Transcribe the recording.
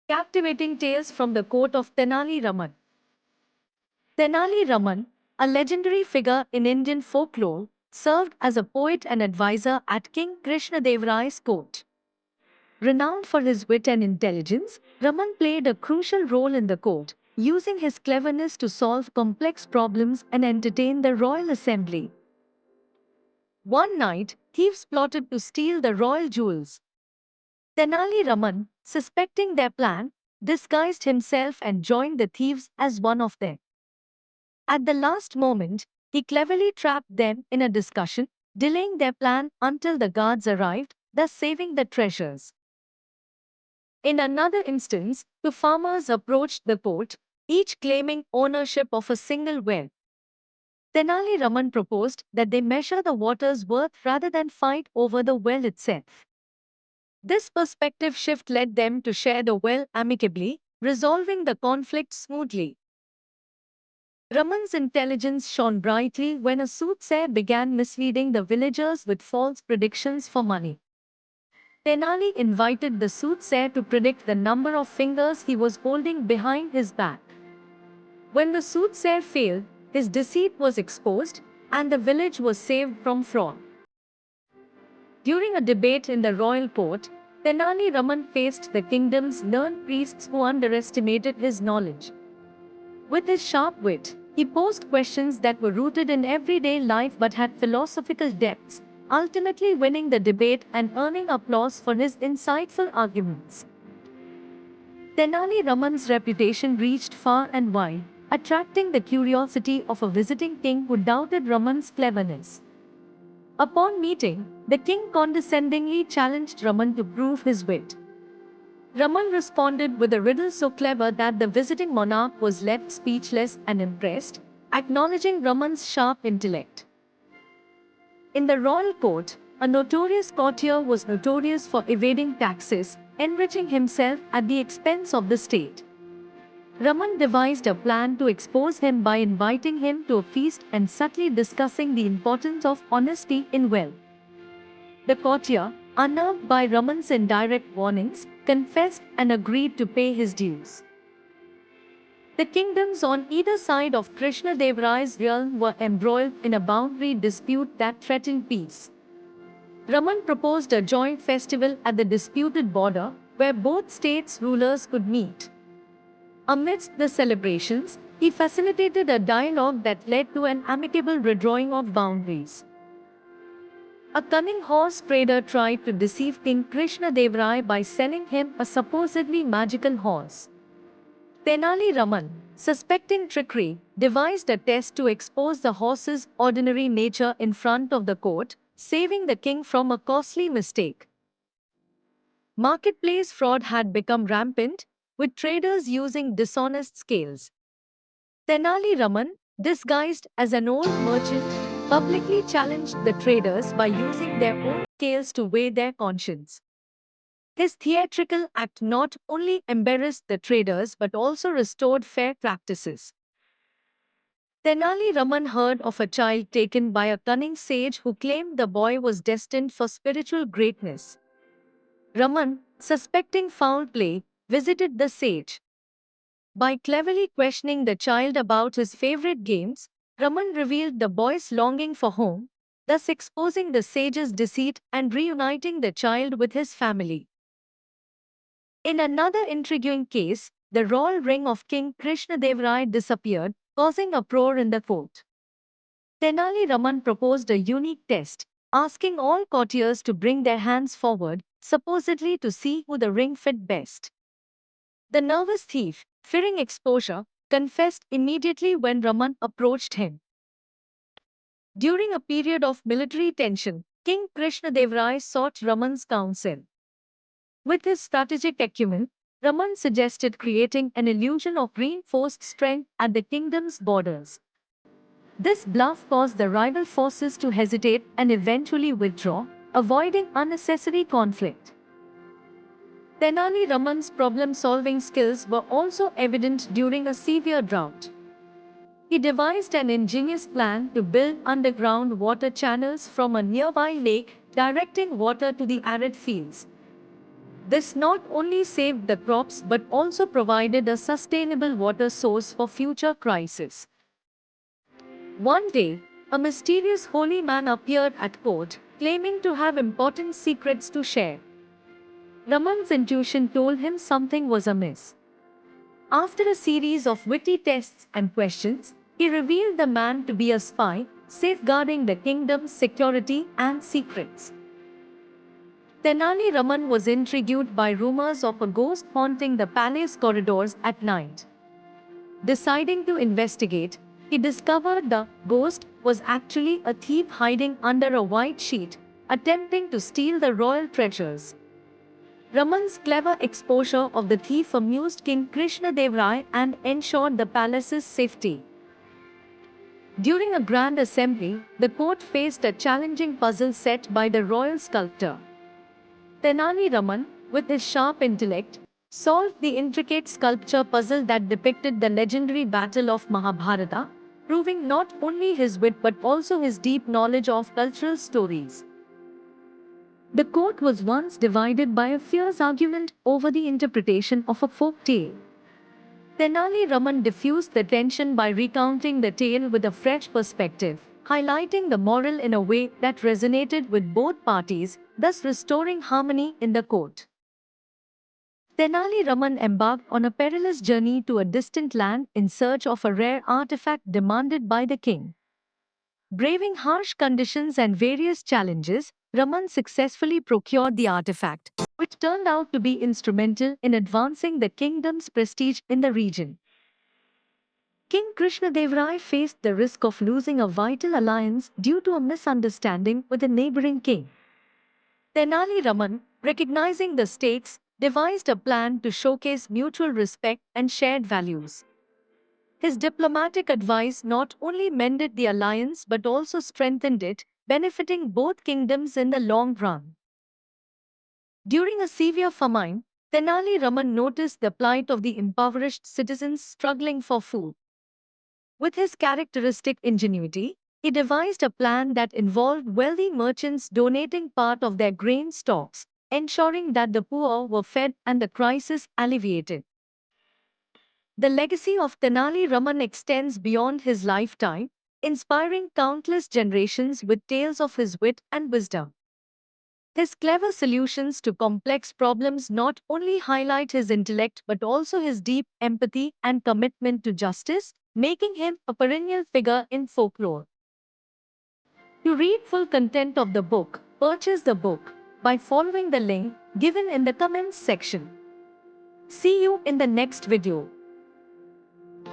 Captivating tales from the court of Tenali Raman. Tenali Raman, a legendary figure in Indian folklore, served as a poet and advisor at King Krishnadevaraya's court. Renowned for his wit and intelligence, Raman played a crucial role in the court, using his cleverness to solve complex problems and entertain the royal assembly. One night, thieves plotted to steal the royal jewels. Tenali Raman, suspecting their plan, disguised himself and joined the thieves as one of them. At the last moment, he cleverly trapped them in a discussion, delaying their plan until the guards arrived, thus saving the treasures. In another instance, two farmers approached the court, each claiming ownership of a single well. Tenali Raman proposed that they measure the water's worth rather than fight over the well itself. This perspective shift led them to share the well amicably, resolving the conflict smoothly. Raman's intelligence shone brightly when a soothsayer began misleading the villagers with false predictions for money. Tenali invited the soothsayer to predict the number of fingers he was holding behind his back. When the soothsayer failed, his deceit was exposed, and the village was saved from fraud. During a debate in the royal court, Tenali Raman faced the kingdom's learned priests who underestimated his knowledge. With his sharp wit, he posed questions that were rooted in everyday life but had philosophical depths, ultimately winning the debate and earning applause for his insightful arguments. Tenali Raman's reputation reached far and wide, attracting the curiosity of a visiting king who doubted Raman's cleverness. Upon meeting, the king condescendingly challenged Raman to prove his wit. Raman responded with a riddle so clever that the visiting monarch was left speechless and impressed, acknowledging Raman's sharp intellect. In the royal court, a notorious courtier was notorious for evading taxes, enriching himself at the expense of the state. Raman devised a plan to expose him by inviting him to a feast and subtly discussing the importance of honesty in wealth. The courtier, unnerved by Raman's indirect warnings, confessed and agreed to pay his dues. The kingdoms on either side of Krishnadevaraya's realm were embroiled in a boundary dispute that threatened peace. Raman proposed a joint festival at the disputed border, where both states' rulers could meet. Amidst the celebrations, he facilitated a dialogue that led to an amicable redrawing of boundaries. A cunning horse trader tried to deceive King Krishnadevaraya by selling him a supposedly magical horse. Tenali Raman, suspecting trickery, devised a test to expose the horse's ordinary nature in front of the court, saving the king from a costly mistake. Marketplace fraud had become rampant, with traders using dishonest scales. Tenali Raman, disguised as an old merchant, publicly challenged the traders by using their own scales to weigh their conscience. His theatrical act not only embarrassed the traders but also restored fair practices. Tenali Raman heard of a child taken by a cunning sage who claimed the boy was destined for spiritual greatness. Raman, suspecting foul play, visited the sage. By cleverly questioning the child about his favorite games, Raman revealed the boy's longing for home, thus exposing the sage's deceit and reuniting the child with his family. In another intriguing case, the royal ring of King Krishnadevaraya disappeared, causing uproar in the court. Tenali Raman proposed a unique test, asking all courtiers to bring their hands forward, supposedly to see who the ring fit best. The nervous thief, fearing exposure, confessed immediately when Raman approached him. During a period of military tension, King Krishnadevaraya sought Raman's counsel. With his strategic acumen, Raman suggested creating an illusion of reinforced strength at the kingdom's borders. This bluff caused the rival forces to hesitate and eventually withdraw, avoiding unnecessary conflict. Tenali Raman's problem-solving skills were also evident during a severe drought. He devised an ingenious plan to build underground water channels from a nearby lake, directing water to the arid fields. This not only saved the crops but also provided a sustainable water source for future crises. One day, a mysterious holy man appeared at court, claiming to have important secrets to share. Raman's intuition told him something was amiss. After a series of witty tests and questions, he revealed the man to be a spy, safeguarding the kingdom's security and secrets. Tenali Raman was intrigued by rumors of a ghost haunting the palace corridors at night. Deciding to investigate, he discovered the ghost was actually a thief hiding under a white sheet, attempting to steal the royal treasures. Raman's clever exposure of the thief amused King Krishna and ensured the palace's safety. During a grand assembly, the court faced a challenging puzzle set by the royal sculptor. Tenali Raman, with his sharp intellect, solved the intricate sculpture puzzle that depicted the legendary battle of Mahabharata, proving not only his wit but also his deep knowledge of cultural stories. The court was once divided by a fierce argument over the interpretation of a folk tale. Tenali Raman diffused the tension by recounting the tale with a fresh perspective, highlighting the moral in a way that resonated with both parties, thus restoring harmony in the court. Tenali Raman embarked on a perilous journey to a distant land in search of a rare artifact demanded by the king. Braving harsh conditions and various challenges, Raman successfully procured the artifact, which turned out to be instrumental in advancing the kingdom's prestige in the region. King Krishna faced the risk of losing a vital alliance due to a misunderstanding with a neighboring king. Tenali Raman, recognizing the stakes, devised a plan to showcase mutual respect and shared values. His diplomatic advice not only mended the alliance but also strengthened it, benefiting both kingdoms in the long run. During a severe famine, Tenali Raman noticed the plight of the impoverished citizens struggling for food. With his characteristic ingenuity, he devised a plan that involved wealthy merchants donating part of their grain stocks, ensuring that the poor were fed and the crisis alleviated. The legacy of Tenali Raman extends beyond his lifetime, inspiring countless generations with tales of his wit and wisdom. His clever solutions to complex problems not only highlight his intellect but also his deep empathy and commitment to justice, making him a perennial figure in folklore. To read full content of the book, purchase the book by following the link given in the comments section. See you in the next video.